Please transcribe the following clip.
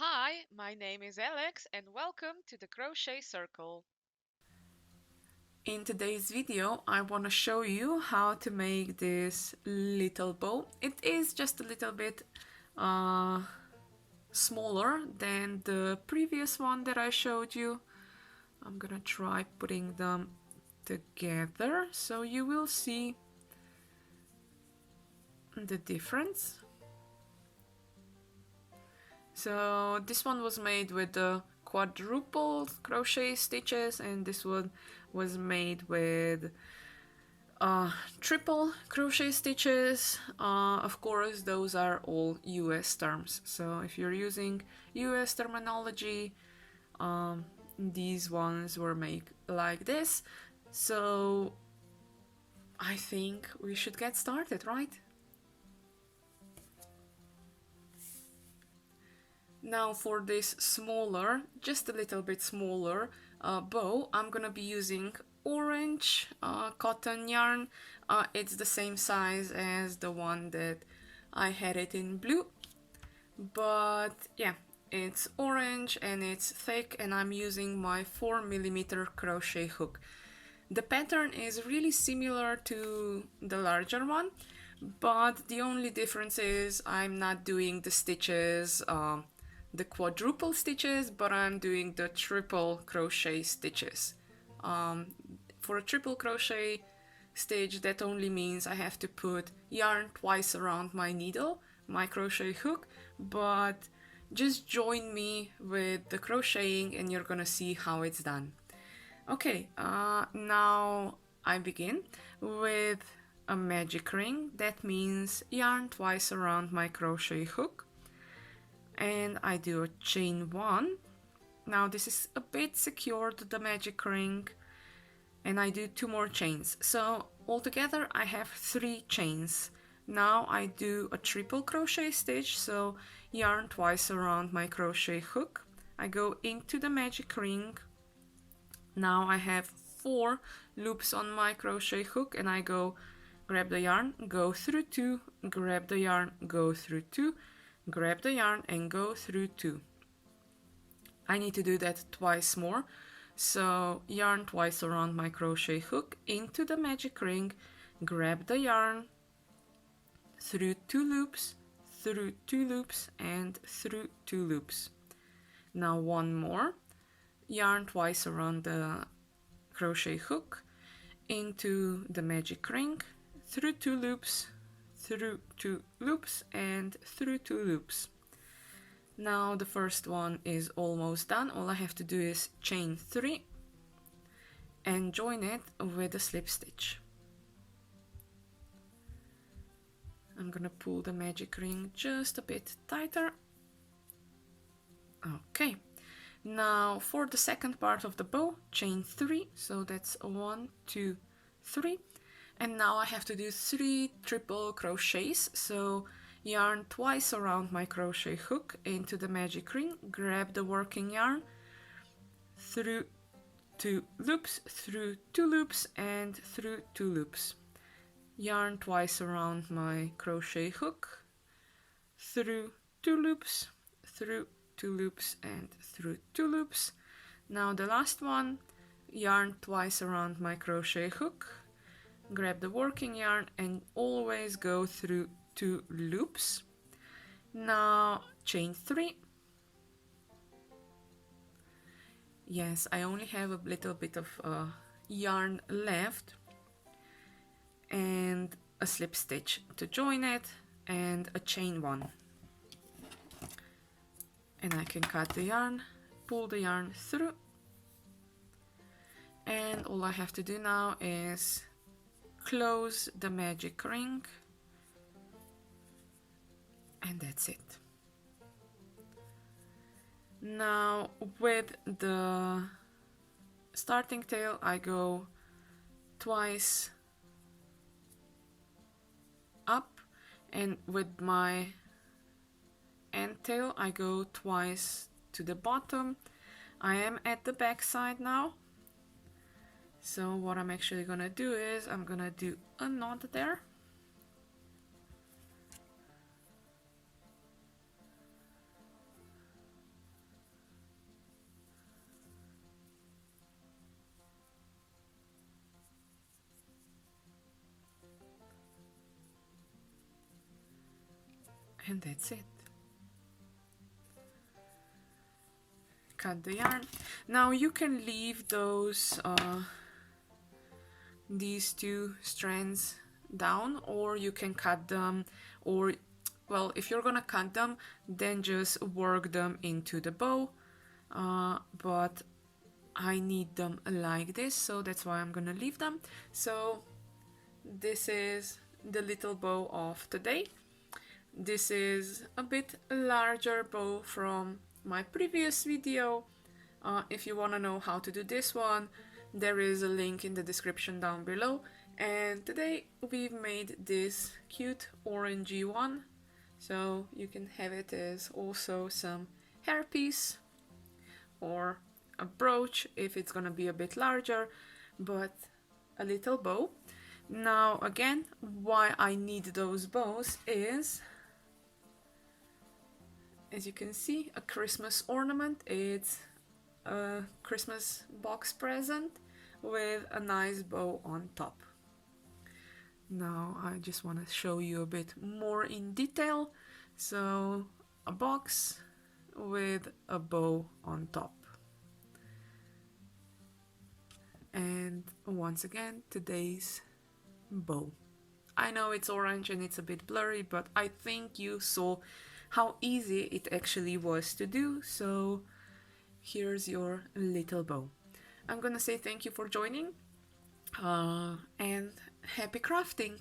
Hi, my name is Alex and welcome to the Crochet Circle. In today's video, I want to show you how to make this little bow. It is just a little bit uh, smaller than the previous one that I showed you. I'm gonna try putting them together so you will see the difference. So this one was made with the quadruple crochet stitches, and this one was made with triple crochet stitches. Of course, those are all US terms, so if you're using US terminology, these ones were made like this. So I think we should get started, right? Now for this smaller, just a little bit smaller bow, I'm gonna be using orange cotton yarn. It's the same size as the one that I had it in blue, but yeah, it's orange and it's thick, and I'm using my 4mm crochet hook. The pattern is really similar to the larger one, but the only difference is I'm not doing the stitches, the quadruple stitches, but I'm doing the triple crochet stitches. For a triple crochet stitch, that only means I have to put yarn twice around my needle, my crochet hook, but just join me with the crocheting and you're gonna see how it's done. Okay, now I begin with a magic ring. That means yarn twice around my crochet hook, and I do a chain one. Now this is a bit secured, the magic ring, and I do 2 more chains. So altogether I have 3 chains. Now I do a triple crochet stitch, so yarn twice around my crochet hook. I go into the magic ring. Now I have 4 loops on my crochet hook, and I go grab the yarn, go through 2, grab the yarn, go through 2, grab the yarn and go through 2. I need to do that twice more. So yarn twice around my crochet hook, into the magic ring, grab the yarn, through 2 loops, through 2 loops and through 2 loops. Now one more, yarn twice around the crochet hook, into the magic ring, through 2 loops, through 2 loops and through 2 loops. Now the first one is almost done. All I have to do is chain 3 and join it with a slip stitch. I'm gonna pull the magic ring just a bit tighter. Okay, now for the second part of the bow, chain 3, so that's 1, 2, 3, and now I have to do 3 triple crochets. So yarn twice around my crochet hook, into the magic ring, grab the working yarn, through 2 loops, through 2 loops and through 2 loops. Yarn twice around my crochet hook, through 2 loops, through 2 loops and through 2 loops. Now the last one, yarn twice around my crochet hook, grab the working yarn and always go through 2 loops. Now chain 3. Yes, I only have a little bit of yarn left, and a slip stitch to join it and a chain 1. And I can cut the yarn, pull the yarn through, and all I have to do now is close the magic ring, and that's it. Now with the starting tail I go twice up, and with my end tail I go twice to the bottom. I am at the back side now, so what I'm actually gonna do is I'm gonna do a knot there, And that's it. Cut the yarn. Now you can leave these two strands down, or you can cut them, or well, if you're gonna cut them, then just work them into the bow, but I need them like this, so that's why I'm gonna leave them. So this is the little bow of today. This is a bit larger bow from my previous video. If you want to know how to do this one, there is a link in the description down below. And today we've made this cute orangey one, so you can have it as also some hairpiece or a brooch if it's gonna be a bit larger, but a little bow. Now again, why I need those bows is, as you can see, a Christmas ornament. It's a Christmas box present with a nice bow on top. Now I just want to show you a bit more in detail. So a box with a bow on top. And once again, today's bow. I know it's orange and it's a bit blurry, but I think you saw how easy it actually was to do. So here's your little bow. I'm gonna say thank you for joining and happy crafting!